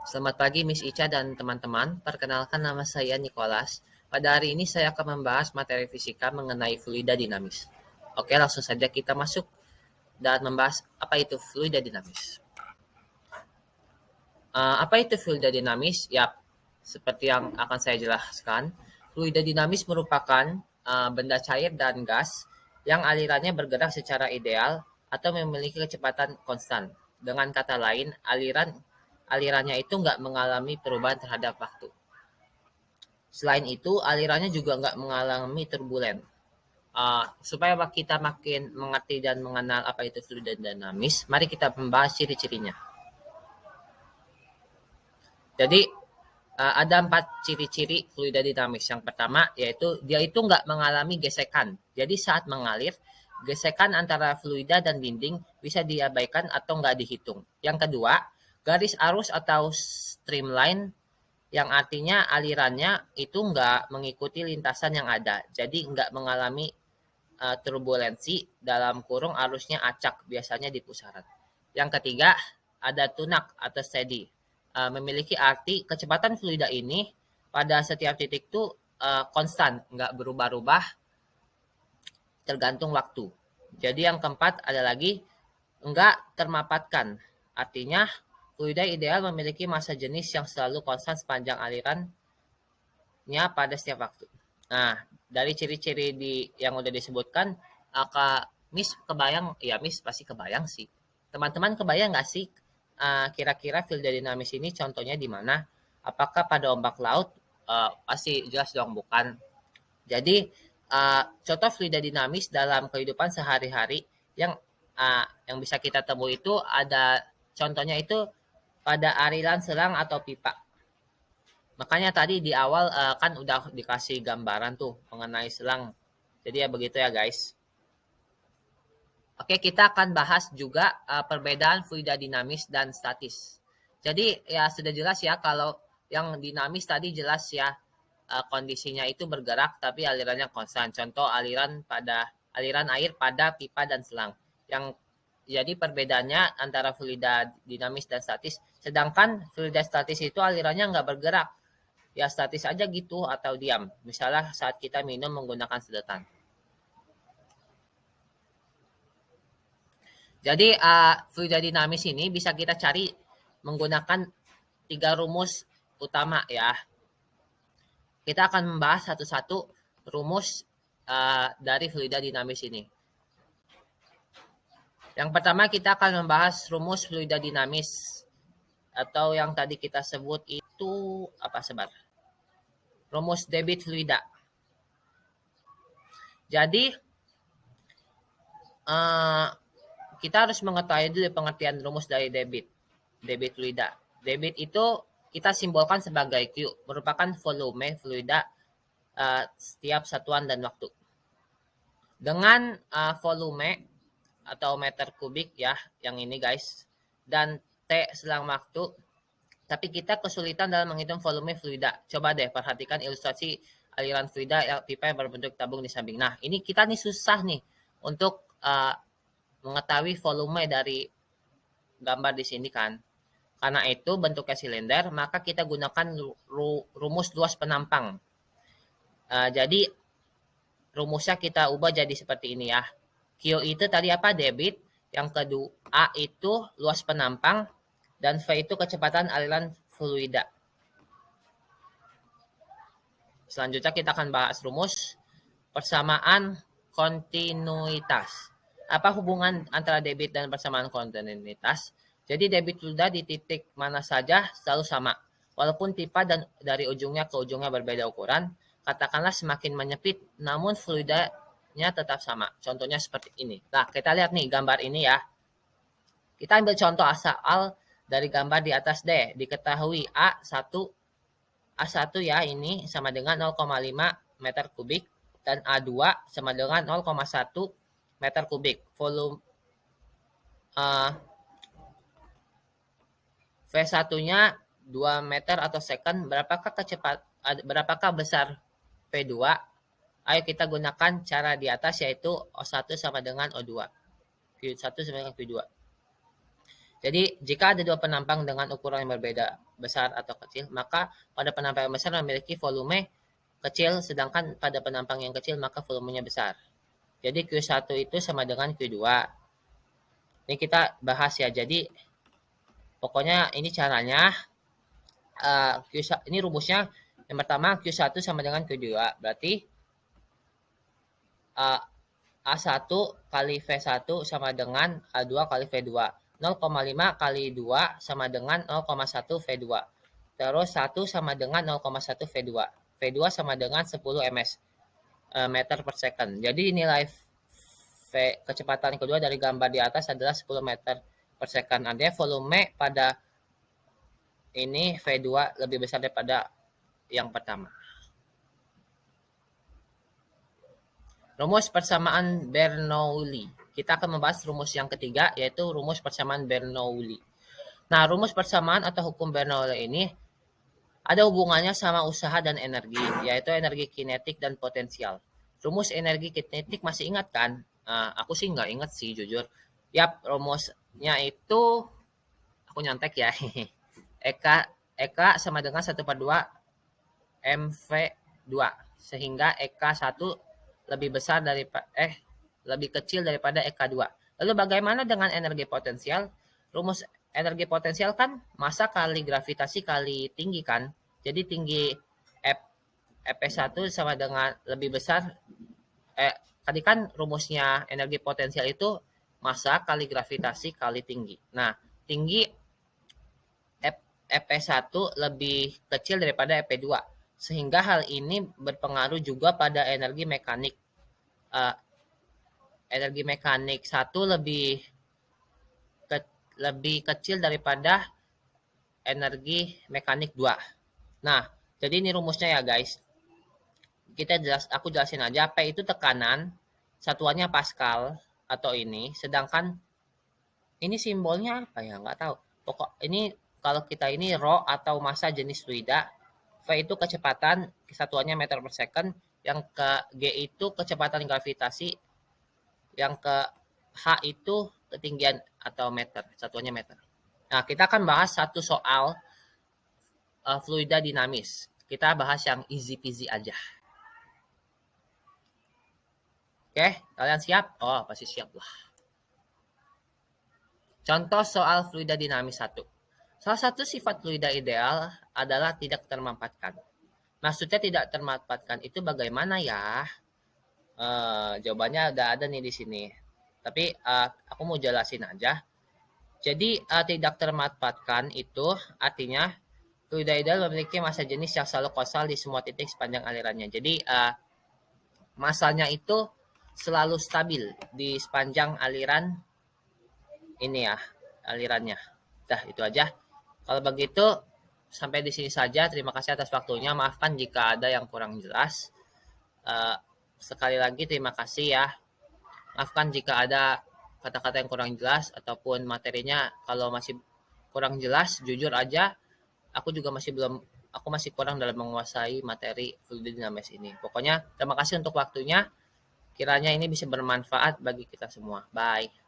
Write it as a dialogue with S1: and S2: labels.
S1: Selamat pagi Miss Ica dan teman-teman. Perkenalkan nama saya Nicholas. Pada hari ini saya akan membahas materi fisika mengenai fluida dinamis. Oke, langsung saja kita masuk dan membahas apa itu fluida dinamis. Apa itu fluida dinamis? Ya, seperti yang akan saya jelaskan, fluida dinamis merupakan benda cair dan gas yang alirannya bergerak secara ideal atau memiliki kecepatan konstan. Dengan kata lain, alirannya itu nggak mengalami perubahan terhadap waktu. Selain itu, alirannya juga nggak mengalami turbulen. Supaya kita makin mengerti dan mengenal apa itu fluida dinamis, mari kita membahas ciri-cirinya. Jadi, ada 4 ciri-ciri fluida dinamis. Yang pertama yaitu dia itu nggak mengalami gesekan. Jadi saat mengalir, gesekan antara fluida dan dinding bisa diabaikan atau nggak dihitung. Yang kedua, garis arus atau streamline yang artinya alirannya itu nggak mengikuti lintasan yang ada. Jadi nggak mengalami turbulensi dalam kurung arusnya acak biasanya di pusaran. Yang ketiga, ada tunak atau steady. Memiliki arti kecepatan fluida ini pada setiap titik itu konstan, nggak berubah-ubah tergantung waktu. Jadi yang keempat ada lagi nggak termapatkan. Artinya fluida ideal memiliki massa jenis yang selalu konstan sepanjang alirannya pada setiap waktu. Nah, dari ciri-ciri yang udah disebutkan, Kak Miss kebayang, ya Miss pasti kebayang sih. Teman-teman kebayang nggak sih kira-kira fluida dinamis ini contohnya di mana? Apakah pada ombak laut? Pasti jelas dong bukan. Jadi contoh fluida dinamis dalam kehidupan sehari-hari yang bisa kita temui itu ada contohnya itu pada aliran selang atau pipa. Makanya tadi di awal kan udah dikasih gambaran tuh mengenai selang. Jadi ya begitu ya guys. Oke, kita akan bahas juga perbedaan fluida dinamis dan statis. Jadi ya sudah jelas ya kalau yang dinamis tadi jelas ya kondisinya itu bergerak tapi alirannya konstan. Contoh aliran air pada pipa dan selang. Yang jadi perbedaannya antara fluida dinamis dan statis. Sedangkan fluida statis itu alirannya nggak bergerak. Ya statis aja gitu atau diam. Misalnya saat kita minum menggunakan sedotan. Jadi fluida dinamis ini bisa kita cari menggunakan 3 rumus utama ya. Kita akan membahas satu-satu rumus dari fluida dinamis ini. Yang pertama kita akan membahas rumus fluida dinamis atau yang tadi kita sebut itu apa sebar? Rumus debit fluida. Jadi kita harus mengetahui dulu pengertian rumus dari debit fluida. Debit itu kita simbolkan sebagai Q, merupakan volume fluida setiap satuan dan waktu. Dengan volume atau meter kubik ya, yang ini guys, dan T selang waktu, tapi kita kesulitan dalam menghitung volume fluida. Coba deh perhatikan ilustrasi aliran fluida yang pipa yang berbentuk tabung di samping. Nah, ini kita nih susah nih untuk mengetahui volume dari gambar di sini kan. Karena itu bentuknya silinder, maka kita gunakan rumus luas penampang. Jadi rumusnya kita ubah jadi seperti ini ya. Q itu tadi apa? Debit. Yang kedua A itu luas penampang dan V itu kecepatan aliran fluida. Selanjutnya kita akan bahas rumus persamaan kontinuitas. Apa hubungan antara debit dan persamaan kontinuitas? Jadi debit fluida di titik mana saja selalu sama. Walaupun pipa dan dari ujungnya ke ujungnya berbeda ukuran, katakanlah semakin menyempit, namun fluidanya tetap sama. Contohnya seperti ini. Nah, kita lihat nih gambar ini ya. Kita ambil contoh asal dari gambar di atas deh. Diketahui A1 ya ini sama dengan 0,5 meter kubik dan A2 sama dengan 0,1 meter kubik. Volume V1-nya 2 meter atau second. Berapakah besar V2? Ayo kita gunakan cara di atas yaitu O1 sama dengan O2. Q1 sama dengan Q2. Jadi jika ada dua penampang dengan ukuran yang besar atau kecil, maka pada penampang yang besar memiliki volume kecil, sedangkan pada penampang yang kecil maka volumenya besar. Jadi Q1 itu sama dengan Q2. Ini kita bahas ya. Jadi pokoknya ini caranya. Ini rumusnya. Yang pertama Q1 sama dengan Q2. Berarti A1 kali V1 sama dengan A2 kali V2. 0,5 kali 2 sama dengan 0,1 V2. Terus 1 sama dengan 0,1 V2. V2 sama dengan 10 ms meter per second. Jadi nilai kecepatan kedua dari gambar di atas adalah 10 meter per second. Artinya volume pada ini V2 lebih besar daripada yang pertama. Rumus persamaan Bernoulli. Kita akan membahas rumus yang ketiga, yaitu rumus persamaan Bernoulli. Nah, rumus persamaan atau hukum Bernoulli ini ada hubungannya sama usaha dan energi, yaitu energi kinetik dan potensial. Rumus energi kinetik masih ingat kan? Aku sih nggak ingat sih, jujur. Yap, rumusnya itu, aku nyontek ya. Eka sama dengan 1/2 MV2. Sehingga Eka1 lebih besar lebih kecil daripada Eka2. Lalu bagaimana dengan energi potensial? Rumus energi potensial kan massa kali gravitasi kali tinggi kan. Jadi tinggi F1 sama dengan lebih besar. Tadi kan rumusnya energi potensial itu massa kali gravitasi kali tinggi. Nah, tinggi F1 lebih kecil daripada F2. Sehingga hal ini berpengaruh juga pada energi mekanik. Energi mekanik 1 lebih kecil daripada energi mekanik 2. Nah, jadi ini rumusnya ya guys. Aku jelasin aja. P itu tekanan, satuannya Pascal atau ini, sedangkan ini simbolnya apa ya? Nggak tahu. Pokok ini kalau kita ini rho atau massa jenis fluida, V itu kecepatan, satuannya meter per second, yang ke G itu kecepatan gravitasi, yang ke H itu ketinggian atau meter, satuannya meter. Nah, kita akan bahas satu soal fluida dinamis. Kita bahas yang easy peasy aja. Oke, kalian siap? Oh, pasti siap lah. Contoh soal fluida dinamis 1. Salah satu sifat fluida ideal adalah tidak termampatkan. Maksudnya tidak termampatkan itu bagaimana ya? Jawabannya ada nih di sini. Tapi aku mau jelasin aja. Jadi tidak termampatkan itu artinya fluida ideal memiliki massa jenis yang selalu konstan di semua titik sepanjang alirannya. Jadi massanya itu selalu stabil di sepanjang aliran ini ya, alirannya. Dah, itu aja. Kalau begitu, sampai di sini saja. Terima kasih atas waktunya. Maafkan jika ada yang kurang jelas. Sekali lagi terima kasih ya. Maafkan jika ada kata-kata yang kurang jelas ataupun materinya kalau masih kurang jelas, jujur aja. Aku masih kurang dalam menguasai materi fluid dinamis ini. Pokoknya terima kasih untuk waktunya. Kiranya ini bisa bermanfaat bagi kita semua. Bye.